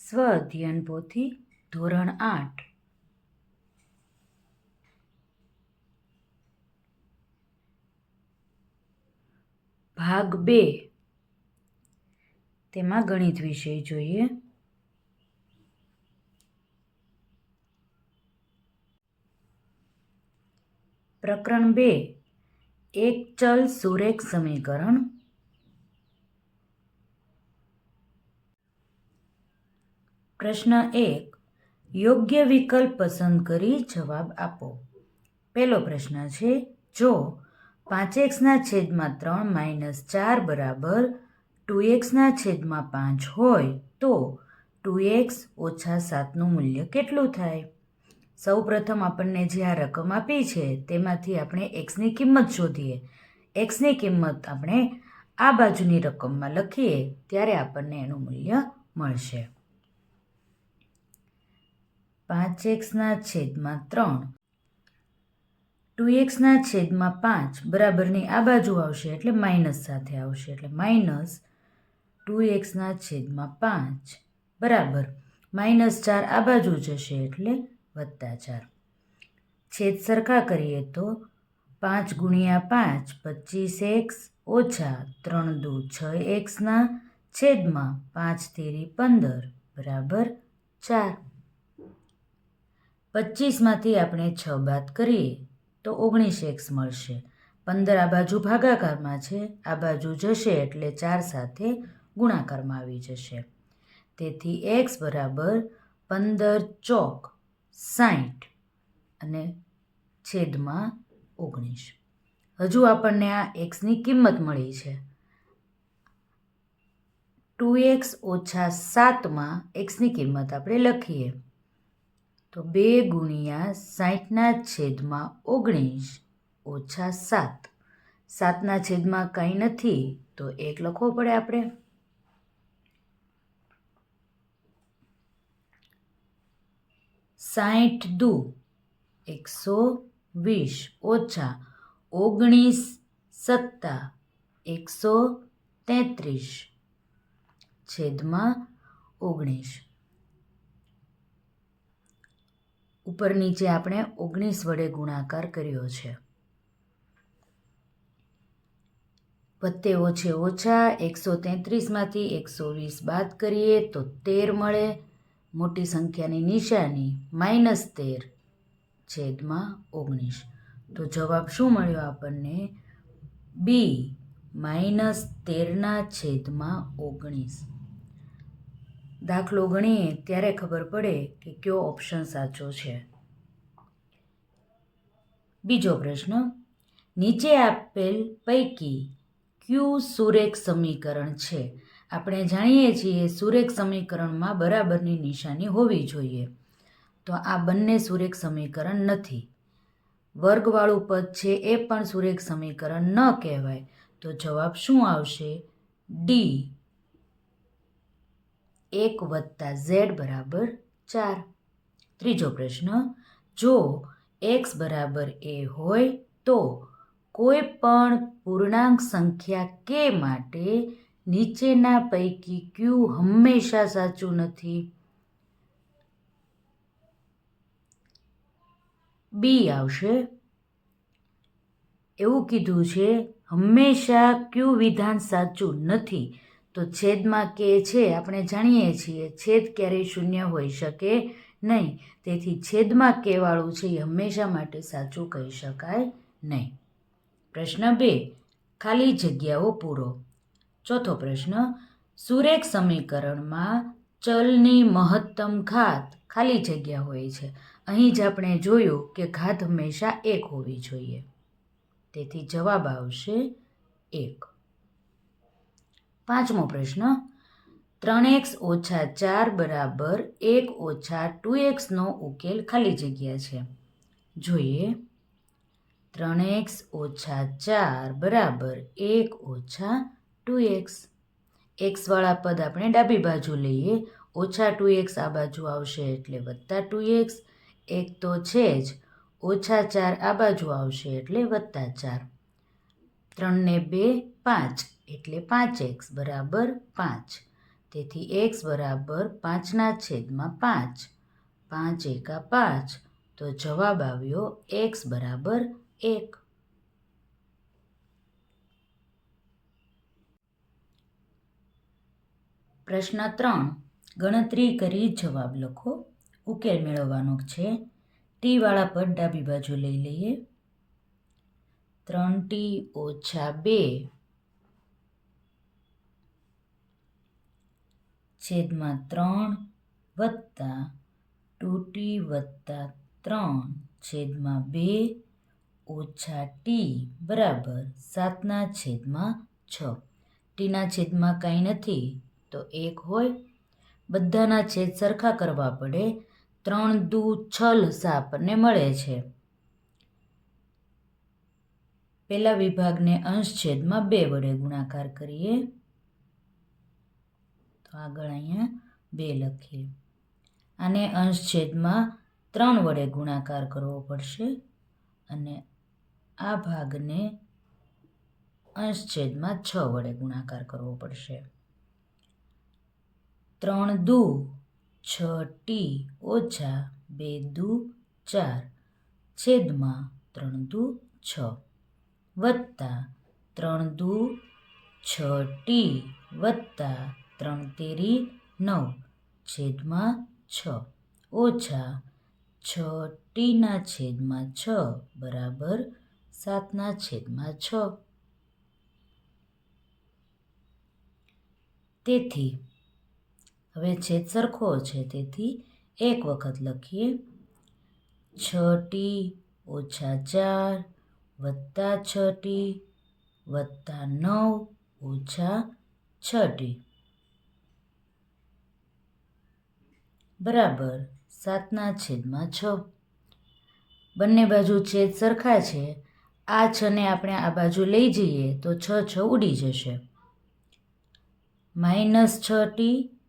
સ્વ અધ્યયન પોથી ધોરણ 8 ભાગ 2 તેમાં ગણિત વિષય જોઈએ. પ્રકરણ 2 એક ચલ સુરેખ સમીકરણ. પ્રશ્ન 1 યોગ્ય વિકલ્પ પસંદ કરી જવાબ આપો. પહેલો પ્રશ્ન છે, જો 5x/3 - 4 બરાબર 2x/5 હોય તો 2x - 7નું મૂલ્ય કેટલું થાય? સૌ પ્રથમ આપણને જે આ રકમ આપી છે તેમાંથી આપણે xની કિંમત શોધીએ. xની કિંમત આપણે આ બાજુની રકમમાં લખીએ ત્યારે આપણને એનું મૂલ્ય મળશે. 5x/3 2x/5 બરાબરની આ બાજુ આવશે એટલે માઇનસ સાથે આવશે એટલે -2x/5 બરાબર -4 આ બાજુ જશે એટલે +4. છેદ સરખા કરીએ તો 5 × 5 25x ઓછા 3 × 2 6x/5 બરાબર 4. 25માંથી આપણે 6 બાદ કરીએ તો 19x મળશે. 15 આ બાજુ ભાગાકારમાં છે, આ બાજુ જશે એટલે 4 સાથે ગુણાકારમાં આવી જશે. તેથી x બરાબર 15 ચોક 60 અને છેદમાં 19. હજુ આપણને આ xની કિંમત મળી છે. 2x - 7માં xની કિંમત આપણે લખીએ તો 2 × 60/19 ઓછા 7. 7ના છેદમાં કંઈ નથી તો 1 લખવો પડે આપણે. 60 × 2 120 ઓછા 19 + 133 છેદમાં 19. ઉપર નીચે આપણે 19 વડે ગુણાકાર કર્યો છે. વત્તે ઓછે ઓછા 133માંથી 120 બાદ કરીએ તો 13 મળે. મોટી સંખ્યાની નિશાની -13 છેદમાં 19. તો જવાબ શું મળ્યો આપણને? B -13/19. દાખલો ગણીએ ત્યારે ખબર પડે કે કયો ઓપ્શન સાચો છે. બીજો પ્રશ્ન, નીચે આપેલ પૈકી કયું સુરેખ સમીકરણ છે? આપણે જાણીએ છીએ સુરેખ સમીકરણમાં બરાબરની નિશાની હોવી જોઈએ. તો આ બંને સુરેખ સમીકરણ નથી. વર્ગવાળું પદ છે એ પણ સુરેખ સમીકરણ ન કહેવાય. તો જવાબ શું આવશે? D 1 + z બરાબર 4. ત્રીજો પ્રશ્ન, જો x બરાબર a હોય તો કોઈ પણ પૂર્ણાંક સંખ્યા k માટે નીચેના પૈકી કયું હંમેશા સાચું નથી? B આવશે. એવું કીધું છે હંમેશા કયું વિધાન સાચું નથી? તો છેદમાં k છે આપણે જાણીએ છીએ છેદ ક્યારેય શૂન્ય હોઈ શકે નહીં. તેથી છેદમાં k વાળું છે એ હંમેશા માટે સાચું કહી શકાય નહીં. પ્રશ્ન 2 ખાલી જગ્યાઓ પૂરો. ચોથો પ્રશ્ન, સુરેખ સમીકરણમાં ચલની મહત્તમ ઘાત ખાલી જગ્યા હોય છે. અહીં જ આપણે જોયું કે ઘાત હંમેશા 1 હોવી જોઈએ. તેથી જવાબ આવશે 1. પાંચમો પ્રશ્ન, 3x - 4 બરાબર 1 - 2x નો ઉકેલ ખાલી જગ્યા છે. જોઈએ 3x - 4 બરાબર 1 - 2x. x વાળા પદ આપણે ડાબી બાજુ લઈએ, -2x આ બાજુ આવશે એટલે +2x. 1 તો છે જ, -4 આ બાજુ આવશે એટલે +4. 3 ને 2 5 એટલે 5x બરાબર 5. તેથી એક્સ બરાબર 5/5. 5 એકા 5, તો જવાબ આવ્યો એક્સ બરાબર 1. પ્રશ્ન 3. ગણતરી કરી જવાબ લખો. ઉકેલ મેળવવાનો છે. ટી વાળા પદ ડાબી બાજુ લઈ લઈએ. 3t ઓછા 2 છેદમાં 3 વત્તા 2t વત્તા 3 છેદમાં 2 ઓછા ટી બરાબર 7/6. ટીના છેદમાં કાંઈ નથી તો 1 હોય. બધાના છેદ સરખા કરવા પડે. 3 દુ 6 લસા આપણને મળે છે. પહેલા વિભાગને અંશ છેદમાં 2 વડે ગુણાકાર કરીએ તો આગળ અહીંયા 2 લખીએ. આને અંશ છેદમાં 3 વડે ગુણાકાર કરવો પડશે અને આ ભાગને અંશ છેદમાં 6 વડે ગુણાકાર કરવો પડશે. 3 દુ 6t ઓછા 2 દુ 4 છેદમાં 3 દુ 6 વત્તા 3 દુ 6t વત્તા 3 તેરી 9 છેદમાં 6 ઓછા 6tના છેદમાં 6 બરાબર 7/6. તેથી હવે છેદ સરખો છે, તેથી એક વખત લખીએ. 6t ઓછા 4 વત્તા 6t વત્તા 9 ઓછા 6t બરાબર 7/6. બંને બાજુ છેદ સરખા છે. આ 6ને આપણે આ બાજુ લઈ જઈએ તો 6 ઉડી જશે. -6t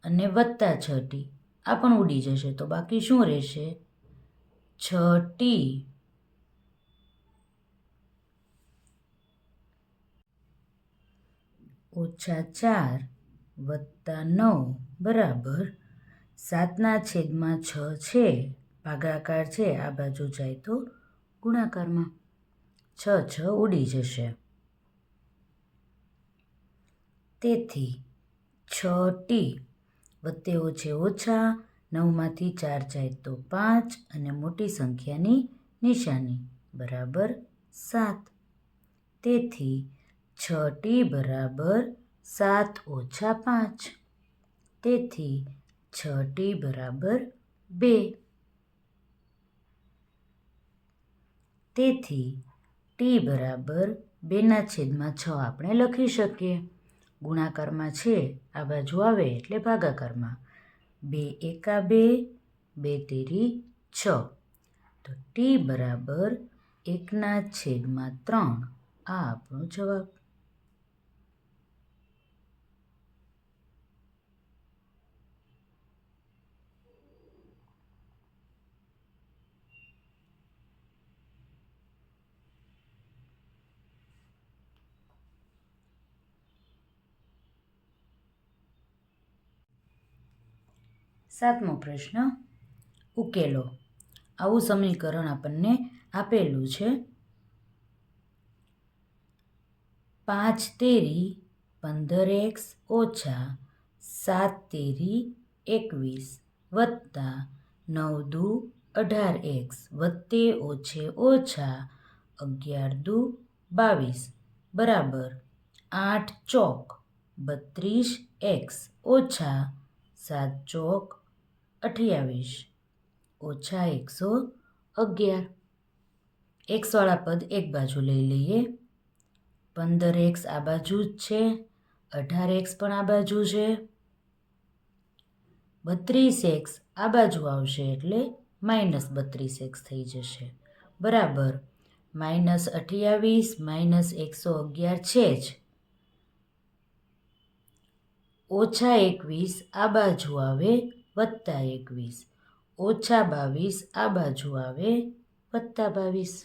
અને વત્તા 6t આ પણ ઉડી જશે. તો બાકી શું રહેશે? 6t ઓછા 4 વત્તા 9 બરાબર 7/6 છે. ભાગાકાર છે, આ બાજુ જાય તો ગુણાકારમાં 6 ઉડી જશે. તેથી 6t વત્તે ઓછે ઓછા 9માંથી 4 જાય તો 5 અને મોટી સંખ્યાની નિશાની બરાબર 7. તેથી 6t બરાબર 7 ઓછા 5. તેથી 6t બરાબર 2. તેથી t બરાબર 2/6 આપણે લખી શકીએ. ગુણાકારમાં છે, આ બાજુ આવે એટલે ભાગાકારમાં. 2 એકા 2, 2 તેરી 6. તો t બરાબર 1/3. આ આપણો જવાબ. સાતમો પ્રશ્ન. ઉકેલો. આવું સમીકરણ આપણને આપેલું છે. 5 તેરી 15x ઓછા 7 તેરી 21 વત્તા 9 દુ 18x વત્તે ઓછે ઓછા 11 દુ 22 બરાબર 8 ચોક 32x ઓછા 7 ચોક 28 ઓછા 111. એક્સવાળા પદ એક બાજુ લઈ લઈએ. 15x આ બાજુ જ છે, 18x પણ આ બાજુ છે, 32x આ બાજુ આવશે એટલે -32x થઈ જશે બરાબર -28 -111 છે જ. ઓછા 21 આ બાજુ આવે વત્તા 21 ઓછા 22 આ બાજુ આવે વત્તા 22.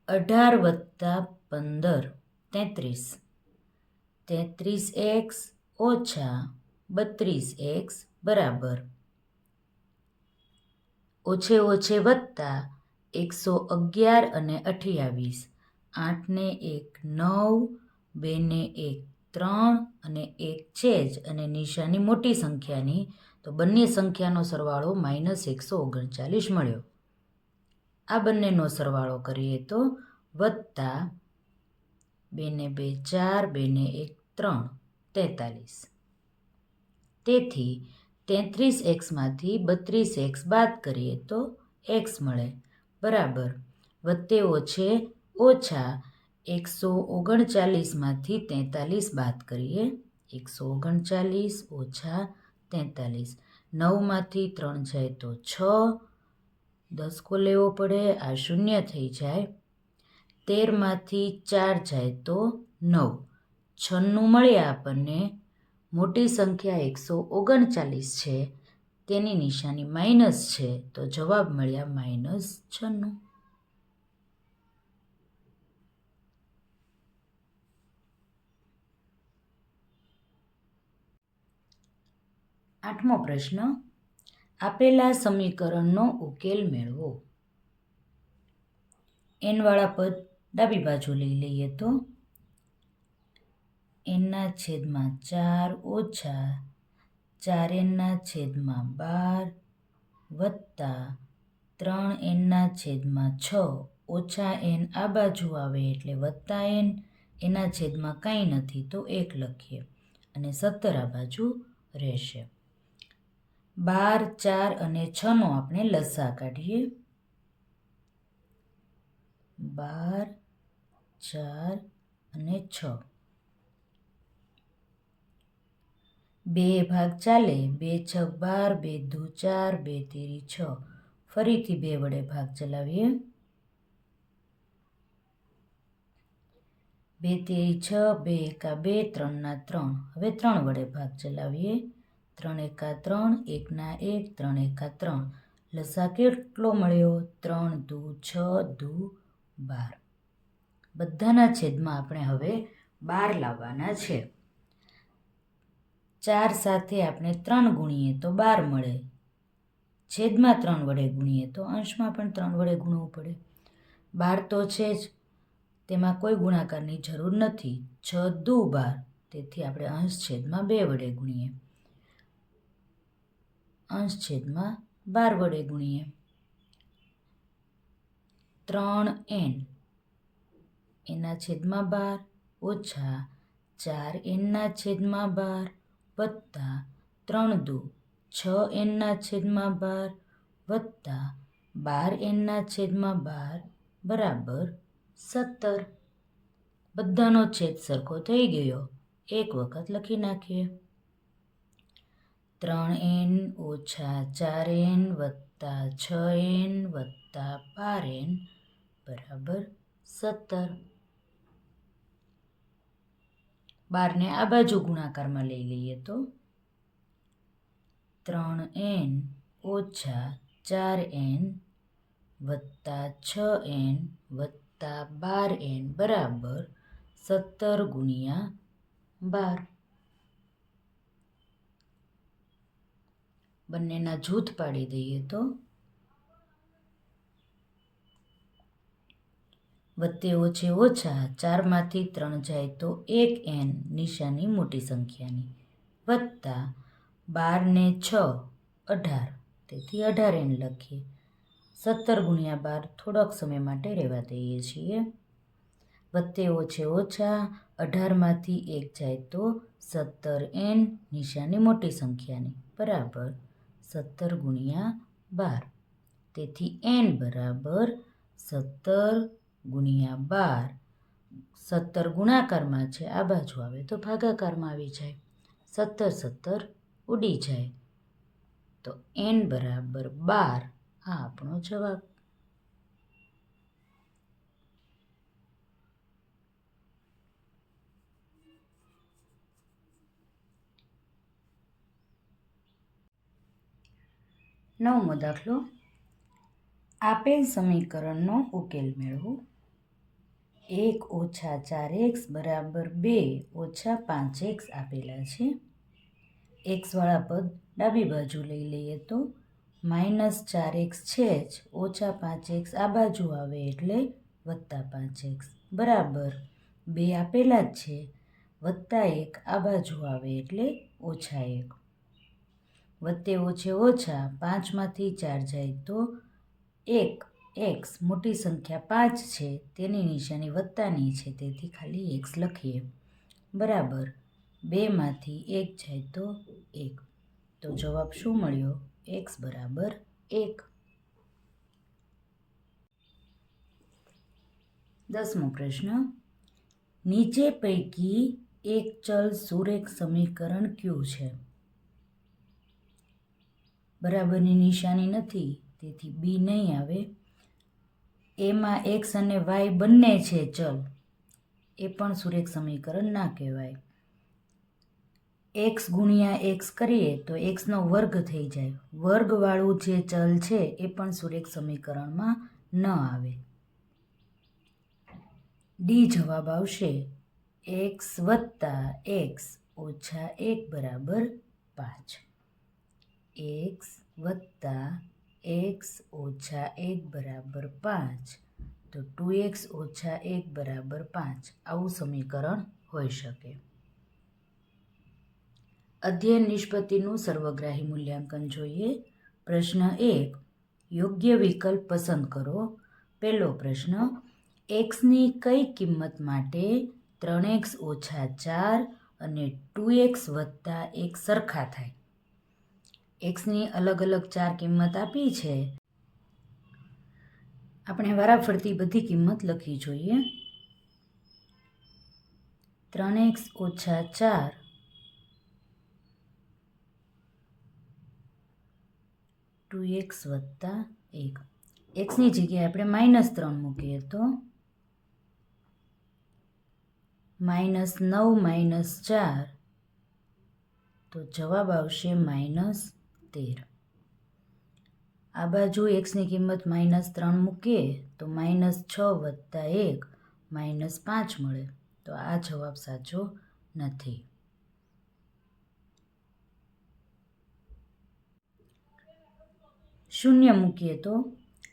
18 વત્તા 15 33. 33x ઓછા 32x બરાબર ઓછે ઓછે વત્તા 111 અને 28, 8 ને 1 9, 2 ને 1 3 અને 1 છે જ અને નિશાની મોટી સંખ્યાની, તો બંને સંખ્યાનો સરવાળો -139 મળ્યો. આ બંનેનો સરવાળો કરીએ તો વત્તા 2 ને 2 4, 2 ને 1 3, 43. તેથી 33x માંથી 32x બાદ કરીએ તો x મળે બરાબર વત્તે ઓછે ઓછા 139 માંથી 43 બાદ કરીએ 139 ઓછા 43, 9 માંથી 3 જાય તો 6, 10 કો લેવો પડે, આ શૂન્ય થઈ જાય, 13 માંથી 4 જાય તો 9, 96 મળ્યા આપણને. મોટી સંખ્યા 139 છે, તેની નિશાની માઇનસ છે, તો જવાબ મળ્યા -96. આઠમો પ્રશ્ન, આપેલા સમીકરણનો ઉકેલ મેળવો. n વાળા પદ ડાબી બાજુ લઈ લઈએ તો n/4 ઓછા 4n/12 વત્તા 3n/6 ઓછા n આ બાજુ આવે એટલે વત્તા n, એના છેદમાં કાંઈ નથી તો 1 લખીએ અને 17 આ બાજુ રહેશે. 12, 4 અને 6 નો આપણે લસા કાઢીએ. 12, 4 અને 6. 2 ભાગ ચાલે, 2 6 12, 2 દૂ 4, 2 તેરી 6. ફરીથી 2 વડે ભાગ ચલાવીએ. 2 તેરી 6, 2 એકા 2, 3 ના 3. હવે 3 વડે ભાગ ચલાવીએ. 3 એકા 3, 1 ના 1, 3 એકા 3. લસા કેટલો મળ્યો? 3 દૂ 6 દૂ 12. બધાના છેદમાં આપણે હવે 12 લાવવાના છે. 4 સાથે આપણે 3 ગુણીએ તો 12 મળે. છેદમાં 3 વડે ગુણીએ તો અંશમાં પણ 3 વડે ગુણવું પડે. 12 તો છે જ, તેમાં કોઈ ગુણાકારની જરૂર નથી. 6 દૂ 12, તેથી આપણે અંશ છેદમાં 2 વડે ગુણીએ. અંશ છેદમાં 12 વડે ગુણીએ. 3n એના છેદમાં 12 ઓછા 4n/12 વત્તા 3 દૂ 6n/12 વત્તા 12n/12 બરાબર 17. બધાનો છેદ સરખો થઈ ગયો, એક વખત લખી નાખીએ. 3n ઓછા 4n વત્તા 6n વત્તા 12n બરાબર 17. 12ને આ બાજુ ગુણાકારમાં લઈ લઈએ તો 3n ઓછા 4n વત્તા 6n વત્તા 12n બરાબર 17 ગુણ્યા 12. બંનેના જૂથ પાડી દઈએ તો વત્તે ઓછે ઓછા 4 માંથી 3 જાય તો 1n નિશાની મોટી સંખ્યાની વત્તા 12 ને 6 18, તેથી 18n લખીએ. 17 ગુણ્યા 12 થોડોક સમય માટે રહેવા દઈએ છીએ. વત્તે ઓછે ઓછા 18 માંથી 1 જાય તો 17n નિશાની મોટી સંખ્યાની બરાબર 17 ગુણ્યા 12, તેથી n બરાબર 17 ગુણ્યા 12. 17 ગુણાકારમાં છે, આ બાજુ આવે તો ભાગાકારમાં આવી જાય. 17 17 ઉડી જાય, તો n બરાબર 12. આ આપણો જવાબ. નવમો દાખલો, આપેલ સમીકરણનો ઉકેલ મેળવો. 1 - 4x = 2 - 5x આપેલા છે. એક્સવાળા પદ ડાબી બાજુ લઈ લઈએ તો -4x છે જ, -5x આ બાજુ આવે એટલે +5x બરાબર 2 આપેલા જ છે, +1 આ બાજુ આવે એટલે -1. વત્તે ઓછે ઓછા 5માંથી 4 જાય તો 1x મોટી સંખ્યા 5 છે, તેની નિશાની વત્તાની છે, તેથી ખાલી x લખીએ બરાબર 2માંથી 1 જાય તો 1. તો જવાબ શું મળ્યો? x બરાબર 1. 10મો પ્રશ્ન. નીચે પૈકી એક ચલ સુરેખ સમીકરણ કયું છે? બરાબરની નિશાની નથી, તેથી બી નહીં આવે. એમાં x અને y બંને છે ચલ, એ પણ સુરેખ સમીકરણ ના કહેવાય. x × x કરીએ તો xનો વર્ગ થઈ જાય, વર્ગવાળું જે ચલ છે એ પણ સુરેખ સમીકરણમાં ન આવે. ડી જવાબ આવશે. x + x - 1 બરાબર 5. x + x - 1 બરાબર 5, તો 2x - 1 બરાબર 5 આવું સમીકરણ હોઈ શકે. અધ્યયન નિષ્પત્તિનું સર્વગ્રાહી મૂલ્યાંકન જોઈએ. પ્રશ્ન 1. યોગ્ય વિકલ્પ પસંદ કરો. પહેલો પ્રશ્ન. xની કઈ કિંમત માટે 3x - 4 અને 2x + 1 સરખા થાય? xની અલગ અલગ 4 કિંમત આપી છે. આપણે વારાફરતી બધી કિંમત લખી જોઈએ. 3x - 4 2x + 1. xની જગ્યાએ આપણે -3 મૂકીએ તો -9 - 4, તો જવાબ આવશે -13. આ બાજુ xની કિંમત -3 મૂકીએ તો -6 + 1 -5 મળે, તો આ જવાબ સાચો નથી. શૂન્ય મૂકીએ તો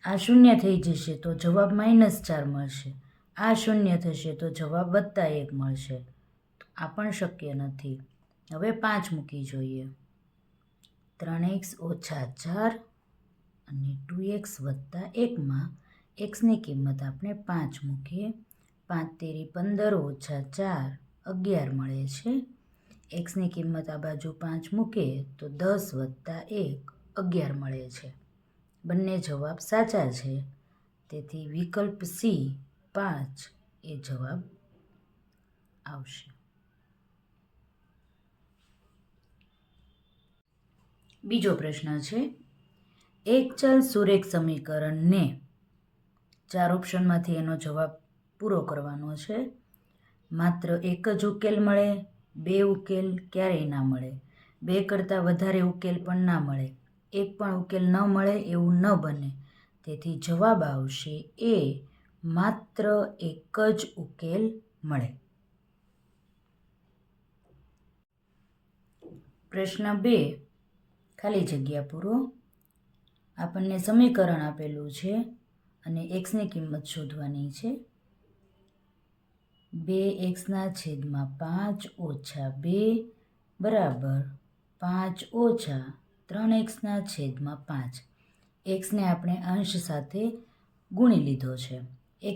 આ શૂન્ય થઈ જશે, તો જવાબ -4 મળશે. આ શૂન્ય થશે તો જવાબ +1 મળશે, આ પણ શક્ય નથી. હવે 5 મૂકી જોઈએ. 3x - 4 અને 2x + 1માં xની કિંમત આપણે 5 મૂકીએ. 5 તેરી 15 - 4 11 મળે છે. xની કિંમત આ બાજુ 5 મૂકીએ તો 10 + 1 11 મળે છે. બંને જવાબ સાચા છે, તેથી વિકલ્પ સી 5 એ જવાબ આવશે. બીજો પ્રશ્ન છે. એક ચલ સુરેખ સમીકરણને 4 ઓપ્શનમાંથી એનો જવાબ પૂરો કરવાનો છે. માત્ર એક જ ઉકેલ મળે, 2 ઉકેલ ક્યારેય ના મળે, 2 કરતાં વધારે ઉકેલ પણ ના મળે, એક પણ ઉકેલ ન મળે એવું ન બને, તેથી જવાબ આવશે એ માત્ર એક જ ઉકેલ મળે. પ્રશ્ન 2. ખાલી જગ્યા પૂરો. આપણને સમીકરણ આપેલું છે અને xની કિંમત શોધવાની છે. 2x/5 - 2 બરાબર 5 - 3x/5. xને આપણે અંશ સાથે ગુણી લીધો છે.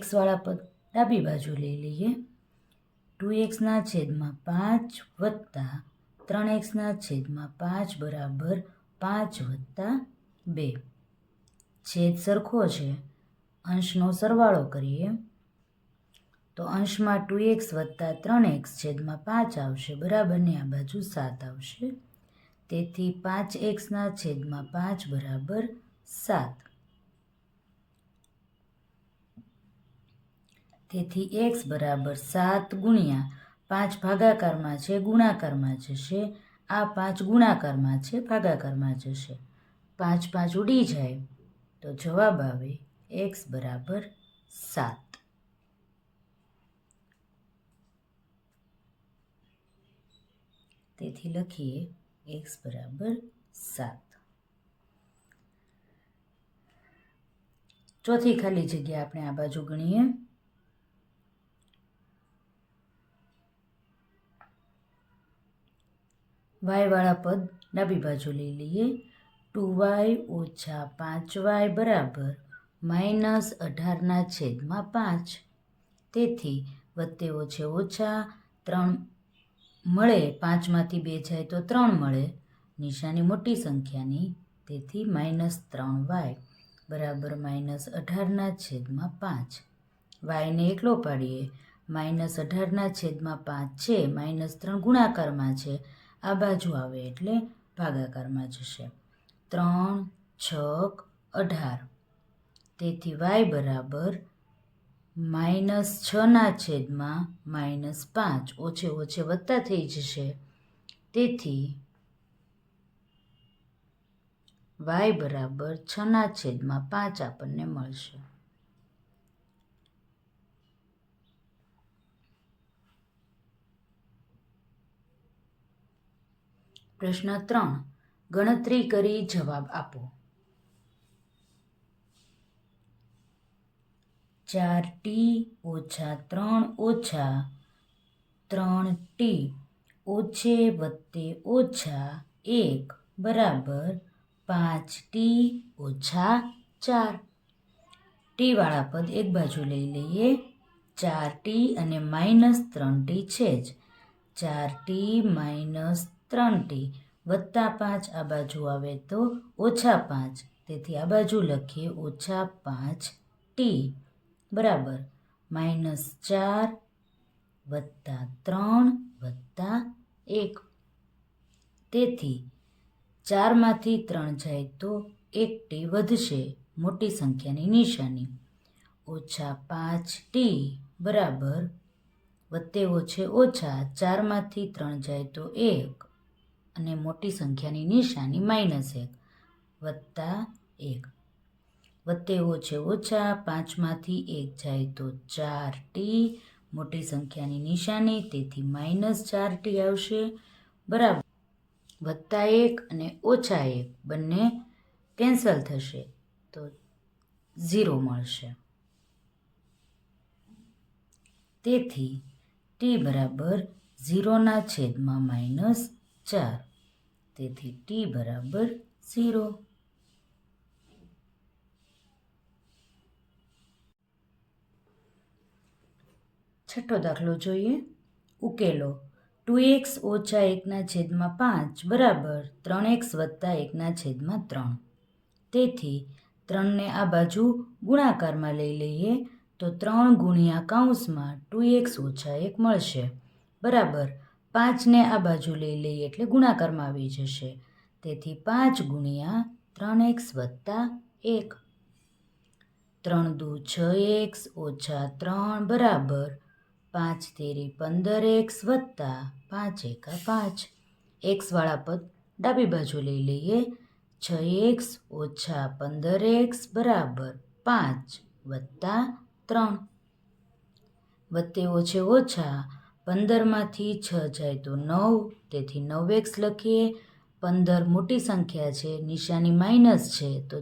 xવાળા પદ ડાબી બાજુ લઈ લઈએ. 2x/5 + 3x/5 બરાબર 5 + 2. છેદ સરખો છે, અંશનો સરવાળો કરીએ તો અંશમાં 2x + 3x/5 આવશે, બરાબરની આ બાજુ 7 આવશે, તેથી 5x/5 બરાબર 7. તેથી x બરાબર 7 × 5 ભાગાકારમાં છે, ગુણાકારમાં જશે. આ 5 ગુણાકારમાં છે, ભાગાકારમાં જશે. 5 5 ઉડી જાય તો જવાબ આવે x બરાબર 7. તેથી લખીએ x બરાબર 7. ચોથી ખાલી જગ્યા આપણે આ બાજુ ગણીએ. વાળા પદ ડાબી બાજુ લઈ લઈએ. 2y ઓછા 5y બરાબર -18/5. તેથી વત્તે ઓછે ઓછા 3 મળે, 5માંથી 2 જાય તો 3 મળે, નિશાની મોટી સંખ્યાની, તેથી -3y બરાબર -18/5. વાયને એકલો પાડીએ. -18/5 છે, -3 ગુણાકારમાં છે, આ બાજુ આવે એટલે ભાગાકારમાં જશે. 3 6 18. તેથી y બરાબર -6/5 ઓછે ઓછે વત્તા થઈ જશે. તેથી y બરાબર 6/5 આપણને મળશે. પ્રશ્ન 3. ગણતરી કરી જવાબ આપો. 4t ઓછા 3 ઓછા 3t ઓછે વત્તે ઓછા 1 બરાબર 5t ઓછા 4. ટી વાળા પદ એક બાજુ લઈ લઈએ. 4t અને -3t છે જ. 4t -3t વત્તા 5 આ બાજુ આવે તો ઓછા 5. તેથી આ બાજુ લખીએ ઓછા 5t બરાબર -4 વત્તા 3 વત્તા 1. તેથી 4માંથી 3 જાય તો 1t વધશે, મોટી સંખ્યાની નિશાની. ઓછા 5t બરાબર વત્તે ઓછે ઓછા 4માંથી 3 જાય તો 1 અને મોટી સંખ્યાની નિશાની -1 વત્તા 1. વત્તે ઓછે ઓછા 5માંથી 1 જાય તો 4t, મોટી સંખ્યાની નિશાની, તેથી -4t આવશે બરાબર. વત્તા 1 અને ઓછા 1 બંને કેન્સલ થશે તો 0 મળશે. તેથી t બરાબર 0/-4. તેથી t બરાબર 0. છઠ્ઠો દાખલો જોઈએ. ઉકેલો. 2x ઓછા 1/5 બરાબર 3x વત્તા 1/3. તેથી 3ને આ બાજુ ગુણાકારમાં લઈ લઈએ તો 3 ગુણ્યા કૌંસમાં 2x ઓછા 1 મળશે બરાબર 5ને આ બાજુ લઈ લઈએ એટલે ગુણાકારમાં આવી જશે. તેથી 5 ગુણ્યા 3x વત્તા 1. 3 દુ 6x ઓછા 3 બરાબર 5 તેરી 15x વત્તા 5 એકા 5. x વાળા પદ ડાબી બાજુ લઈ લઈએ. 6x ઓછા 15x બરાબર 5 વત્તા 3. વત્તે ઓછે ઓછા 15માંથી 6 જાય તો 9, તેથી 9x લખીએ. 15 મોટી સંખ્યા છે, નિશાની માઇનસ છે, તો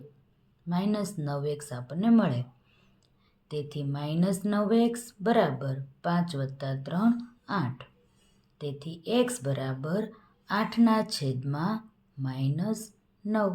-9x આપણને મળે. તેથી -9x બરાબર 5 વત્તા 3 8. તેથી x બરાબર 8/-9.